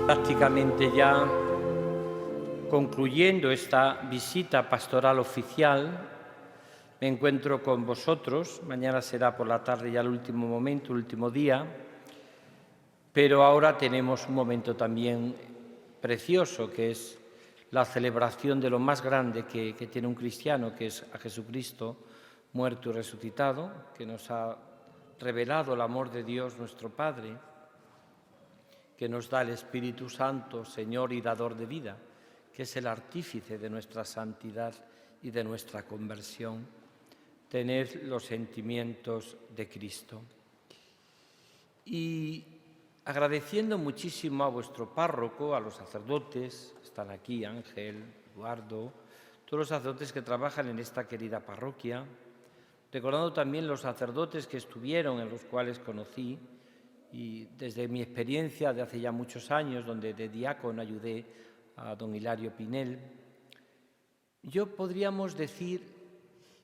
Prácticamente ya concluyendo esta visita pastoral oficial, me encuentro con vosotros. Mañana será por la tarde ya el último momento, el último día, pero ahora tenemos un momento también precioso, que es la celebración de lo más grande que tiene un cristiano, que es a Jesucristo muerto y resucitado, que nos ha revelado el amor de Dios nuestro Padre, que nos da el Espíritu Santo, Señor y dador de vida, que es el artífice de nuestra santidad y de nuestra conversión. Tened los sentimientos de Cristo. Y agradeciendo muchísimo a vuestro párroco, a los sacerdotes, están aquí Ángel, Eduardo, todos los sacerdotes que trabajan en esta querida parroquia, recordando también los sacerdotes que estuvieron, en los cuales conocí, y desde mi experiencia de hace ya muchos años, donde de diácono ayudé a don Hilario Pinel, yo podríamos decir,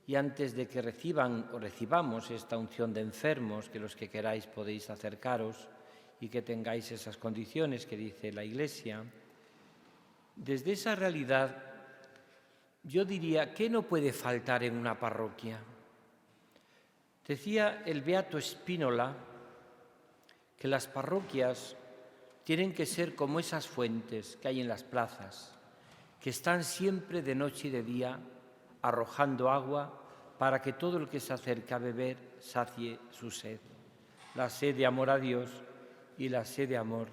y antes de que recibamos esta unción de enfermos, que los que queráis podéis acercaros y que tengáis esas condiciones que dice la Iglesia, desde esa realidad yo diría, ¿qué no puede faltar en una parroquia? Decía el beato Spínola que las parroquias tienen que ser como esas fuentes que hay en las plazas, que están siempre de noche y de día arrojando agua para que todo el que se acerca a beber sacie su sed, la sed de amor a Dios y la sed de amor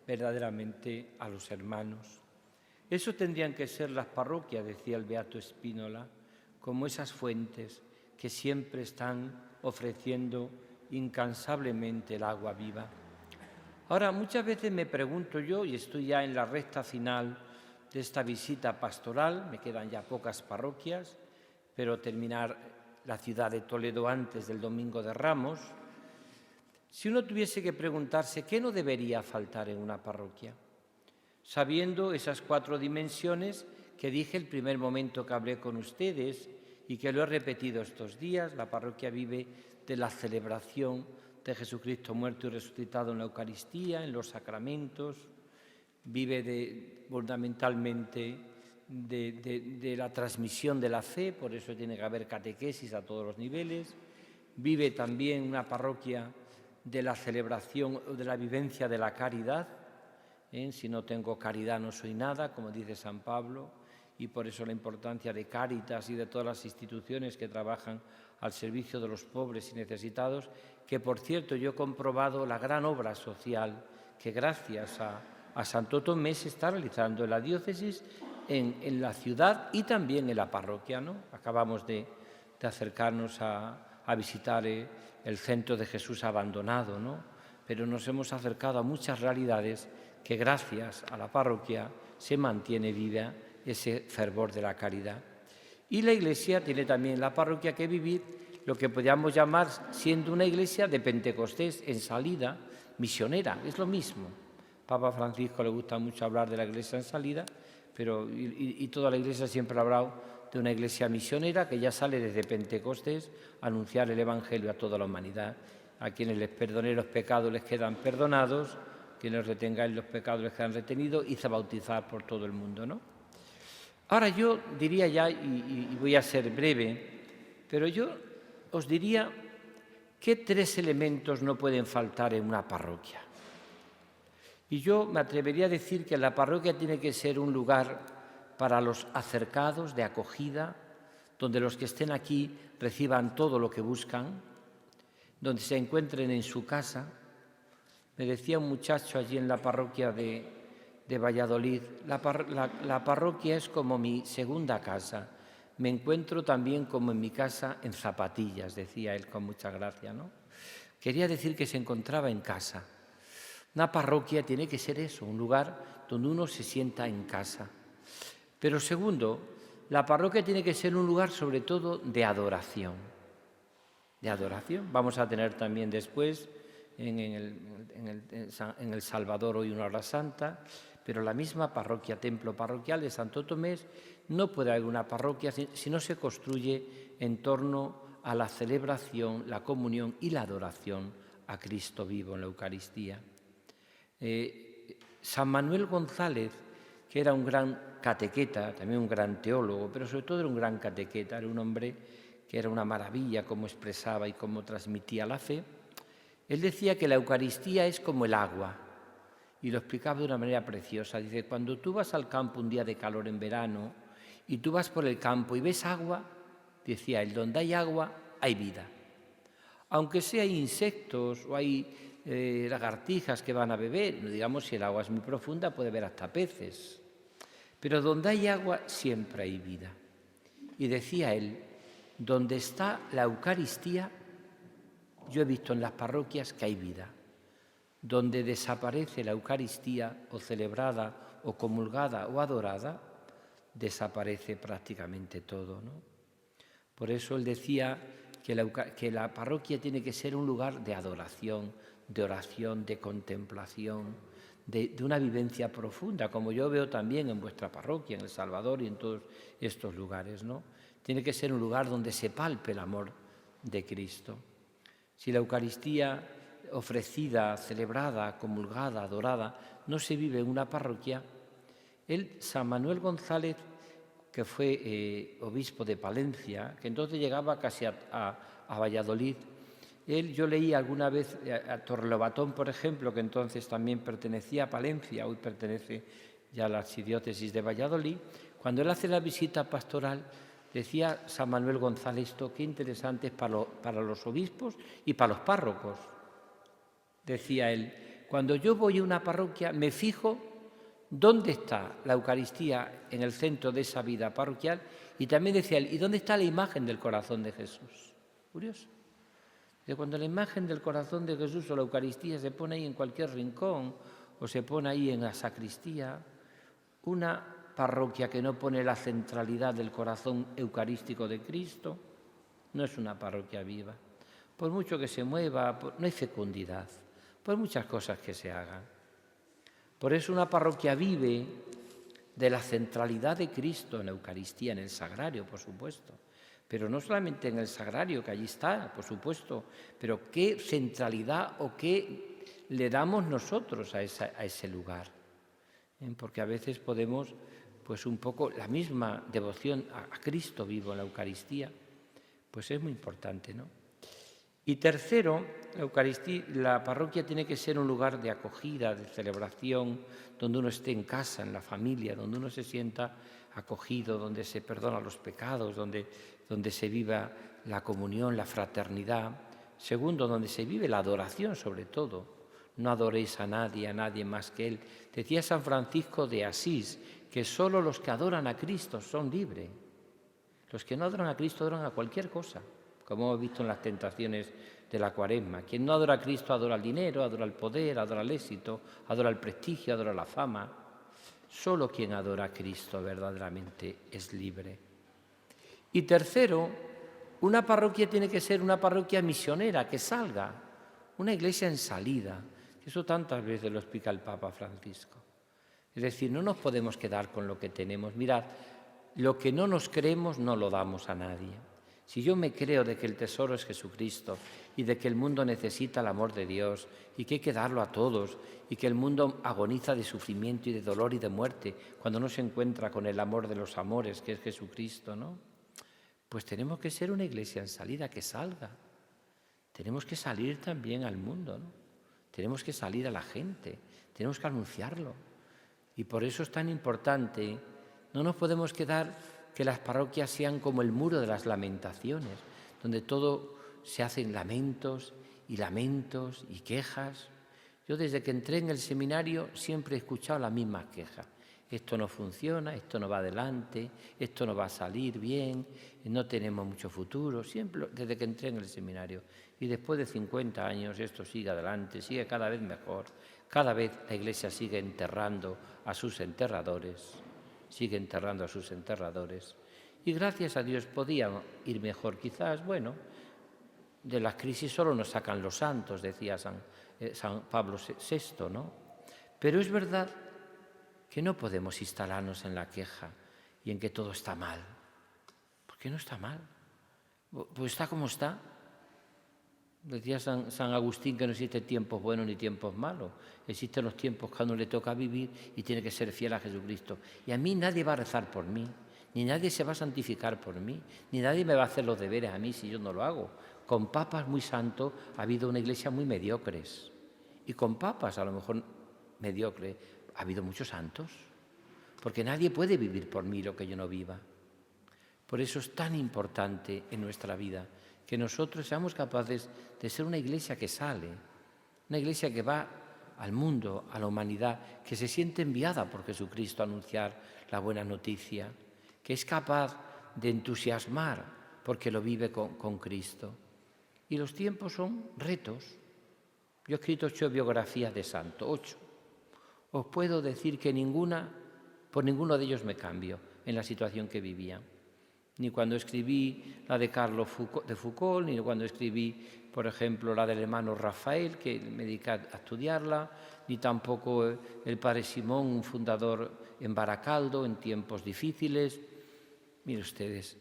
verdaderamente a los hermanos. Eso tendrían que ser las parroquias, decía el beato Spínola, como esas fuentes que siempre están ofreciendo incansablemente el agua viva. Ahora, muchas veces me pregunto yo, y estoy ya en la recta final de esta visita pastoral, me quedan ya pocas parroquias, pero terminar la ciudad de Toledo antes del Domingo de Ramos, si uno tuviese que preguntarse qué no debería faltar en una parroquia, sabiendo esas 4 dimensiones que dije el primer momento que hablé con ustedes y que lo he repetido estos días. La parroquia vive de la celebración de Jesucristo muerto y resucitado en la Eucaristía, en los sacramentos, vive fundamentalmente de la transmisión de la fe, por eso tiene que haber catequesis a todos los niveles, vive también una parroquia de la celebración o de la vivencia de la caridad, si no tengo caridad no soy nada, como dice San Pablo, y por eso la importancia de Cáritas y de todas las instituciones que trabajan al servicio de los pobres y necesitados, que por cierto yo he comprobado la gran obra social que gracias a Santo Tomé se está realizando en la diócesis, en la ciudad y también en la parroquia, ¿no? Acabamos de acercarnos a visitar el centro de Jesús abandonado, ¿no? Pero nos hemos acercado a muchas realidades que gracias a la parroquia se mantiene viva ese fervor de la caridad. Y la Iglesia tiene también la parroquia que vivir lo que podríamos llamar siendo una iglesia de Pentecostés en salida, misionera, es lo mismo. Papa Francisco le gusta mucho hablar de la iglesia en salida, pero y toda la iglesia siempre ha hablado de una iglesia misionera que ya sale desde Pentecostés a anunciar el Evangelio a toda la humanidad. A quienes les perdoné los pecados les quedan perdonados, quienes retengáis los pecados les quedan retenidos, y se bautizar por todo el mundo, ¿no? Ahora yo diría ya, y voy a ser breve, pero yo os diría que 3 elementos no pueden faltar en una parroquia. Y yo me atrevería a decir que la parroquia tiene que ser un lugar para los acercados, de acogida, donde los que estén aquí reciban todo lo que buscan, donde se encuentren en su casa. Me decía un muchacho allí en la parroquia de Valladolid, la parroquia es como mi segunda casa. Me encuentro también como en mi casa en zapatillas, decía él con mucha gracia, ¿no? Quería decir que se encontraba en casa. Una parroquia tiene que ser eso, un lugar donde uno se sienta en casa. Pero segundo, la parroquia tiene que ser un lugar sobre todo de adoración. De adoración. Vamos a tener también después en el Salvador hoy una hora santa, pero la misma parroquia, templo parroquial de Santo Tomé, no puede haber una parroquia si no se construye en torno a la celebración, la comunión y la adoración a Cristo vivo en la Eucaristía. San Manuel González, que era un gran catequeta, también un gran teólogo, pero sobre todo era un gran catequeta, era un hombre que era una maravilla cómo expresaba y cómo transmitía la fe. Él decía que la Eucaristía es como el agua, y lo explicaba de una manera preciosa. Dice, cuando tú vas al campo un día de calor en verano, y tú vas por el campo y ves agua, decía él, donde hay agua hay vida. Aunque sea hay insectos o hay lagartijas que van a beber, no digamos si el agua es muy profunda puede haber hasta peces, pero donde hay agua siempre hay vida. Y decía él, donde está la Eucaristía, yo he visto en las parroquias que hay vida. Donde desaparece la Eucaristía o celebrada o comulgada o adorada, desaparece prácticamente todo, ¿no? Por eso él decía que la parroquia tiene que ser un lugar de adoración, de oración, de contemplación, de una vivencia profunda, como yo veo también en vuestra parroquia, en El Salvador y en todos estos lugares, ¿no? Tiene que ser un lugar donde se palpe el amor de Cristo. Si la Eucaristía ofrecida, celebrada, comulgada, adorada, no se vive en una parroquia, San Manuel González, que fue obispo de Palencia, que entonces llegaba casi a Valladolid, yo leí alguna vez a Torrelobatón, por ejemplo, que entonces también pertenecía a Palencia, hoy pertenece ya a la archidiócesis de Valladolid, cuando él hace la visita pastoral, decía San Manuel González esto, qué interesante es para los obispos y para los párrocos. Decía él, cuando yo voy a una parroquia me fijo dónde está la Eucaristía en el centro de esa vida parroquial y también decía él, ¿y dónde está la imagen del corazón de Jesús? Curioso. De cuando la imagen del corazón de Jesús o la Eucaristía se pone ahí en cualquier rincón o se pone ahí en la sacristía, una parroquia que no pone la centralidad del corazón eucarístico de Cristo no es una parroquia viva. Por mucho que se mueva, no hay fecundidad, por muchas cosas que se hagan. Por eso una parroquia vive de la centralidad de Cristo en la Eucaristía, en el sagrario, por supuesto. Pero no solamente en el sagrario, que allí está, por supuesto, pero qué centralidad o qué le damos nosotros a ese lugar. Porque a veces podemos, pues un poco, la misma devoción a Cristo vivo en la Eucaristía, pues es muy importante, ¿no? Y tercero, la parroquia tiene que ser un lugar de acogida, de celebración, donde uno esté en casa, en la familia, donde uno se sienta acogido, donde se perdona los pecados, donde se viva la comunión, la fraternidad. Segundo, donde se vive la adoración sobre todo. No adoréis a nadie más que Él. Decía San Francisco de Asís que solo los que adoran a Cristo son libres. Los que no adoran a Cristo adoran a cualquier cosa, como hemos visto en las tentaciones de la Cuaresma. Quien no adora a Cristo adora el dinero, adora el poder, adora el éxito, adora el prestigio, adora la fama. Solo quien adora a Cristo verdaderamente es libre. Y tercero, una parroquia tiene que ser una parroquia misionera, que salga, una iglesia en salida. Eso tantas veces lo explica el Papa Francisco. Es decir, no nos podemos quedar con lo que tenemos. Mirad, lo que no nos creemos no lo damos a nadie. Si yo me creo de que el tesoro es Jesucristo y de que el mundo necesita el amor de Dios y que hay que darlo a todos y que el mundo agoniza de sufrimiento y de dolor y de muerte cuando no se encuentra con el amor de los amores, que es Jesucristo, ¿no? Pues tenemos que ser una iglesia en salida, que salga. Tenemos que salir también al mundo, ¿no? Tenemos que salir a la gente, tenemos que anunciarlo. Y por eso es tan importante, no nos podemos quedar que las parroquias sean como el muro de las lamentaciones, donde todo se hacen lamentos y quejas. Yo desde que entré en el seminario siempre he escuchado la misma queja. Esto no funciona, esto no va adelante, esto no va a salir bien, no tenemos mucho futuro, siempre desde que entré en el seminario. Y después de 50 años esto sigue adelante, sigue cada vez mejor, cada vez la Iglesia sigue enterrando a sus enterradores, y gracias a Dios podía ir mejor. Quizás, bueno, de las crisis solo nos sacan los santos, decía San Pablo VI, ¿no? Pero es verdad que no podemos instalarnos en la queja y en que todo está mal. ¿Por qué no está mal? Pues está como está. Decía San Agustín que no existen tiempos buenos ni tiempos malos. Existen los tiempos que a uno le toca vivir y tiene que ser fiel a Jesucristo. Y a mí nadie va a rezar por mí, ni nadie se va a santificar por mí, ni nadie me va a hacer los deberes a mí si yo no lo hago. Con papas muy santos ha habido una iglesia muy mediocres. Y con papas, a lo mejor mediocres, ha habido muchos santos. Porque nadie puede vivir por mí lo que yo no viva. Por eso es tan importante en nuestra vida que nosotros seamos capaces de ser una iglesia que sale, una iglesia que va al mundo, a la humanidad, que se siente enviada por Jesucristo a anunciar la buena noticia, que es capaz de entusiasmar porque lo vive con Cristo. Y los tiempos son retos. Yo he escrito 8 biografías de santos, 8. Os puedo decir que por ninguno de ellos me cambio en la situación que vivía. Ni cuando escribí la de Carlos de Foucault, ni cuando escribí, por ejemplo, la del hermano Rafael, que me dediqué a estudiarla, ni tampoco el padre Simón, un fundador en Baracaldo, en tiempos difíciles. Miren ustedes,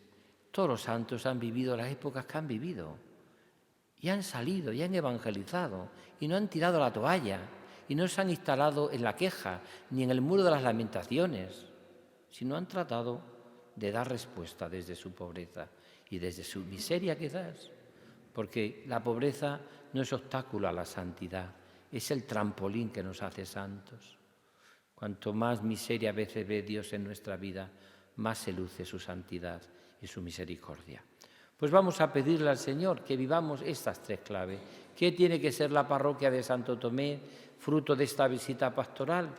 todos los santos han vivido las épocas que han vivido, y han salido, y han evangelizado, y no han tirado la toalla, y no se han instalado en la queja, ni en el muro de las lamentaciones, sino han tratado de dar respuesta desde su pobreza y desde su miseria quizás, porque la pobreza no es obstáculo a la santidad, es el trampolín que nos hace santos. Cuanto más miseria a veces ve Dios en nuestra vida, más se luce su santidad y su misericordia. Pues vamos a pedirle al Señor que vivamos estas 3 claves. ¿Qué tiene que ser la parroquia de Santo Tomé, fruto de esta visita pastoral?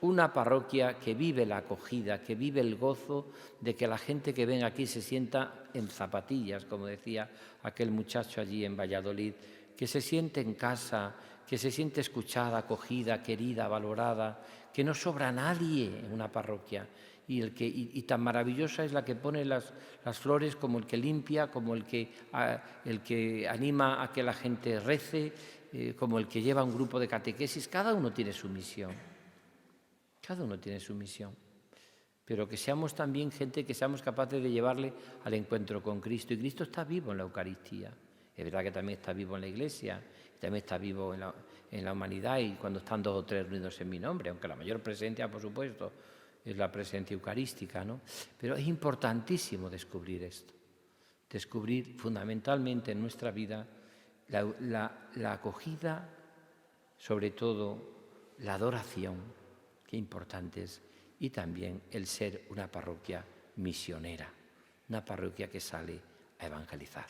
Una parroquia que vive la acogida, que vive el gozo de que la gente que ven aquí se sienta en zapatillas, como decía aquel muchacho allí en Valladolid, que se siente en casa, que se siente escuchada, acogida, querida, valorada, que no sobra nadie en una parroquia. Y tan maravillosa es la que pone las flores como el que limpia, como el que anima a que la gente rece, como el que lleva un grupo de catequesis. Cada uno tiene su misión. Cada uno tiene su misión, pero que seamos también gente que seamos capaces de llevarle al encuentro con Cristo. Y Cristo está vivo en la Eucaristía. Es verdad que también está vivo en la Iglesia, también está vivo en la humanidad y cuando están 2 o 3 reunidos en mi nombre, aunque la mayor presencia, por supuesto, es la presencia eucarística, ¿no? Pero es importantísimo descubrir esto, descubrir fundamentalmente en nuestra vida la acogida, sobre todo la adoración, qué importante es, y también el ser una parroquia misionera, una parroquia que sale a evangelizar.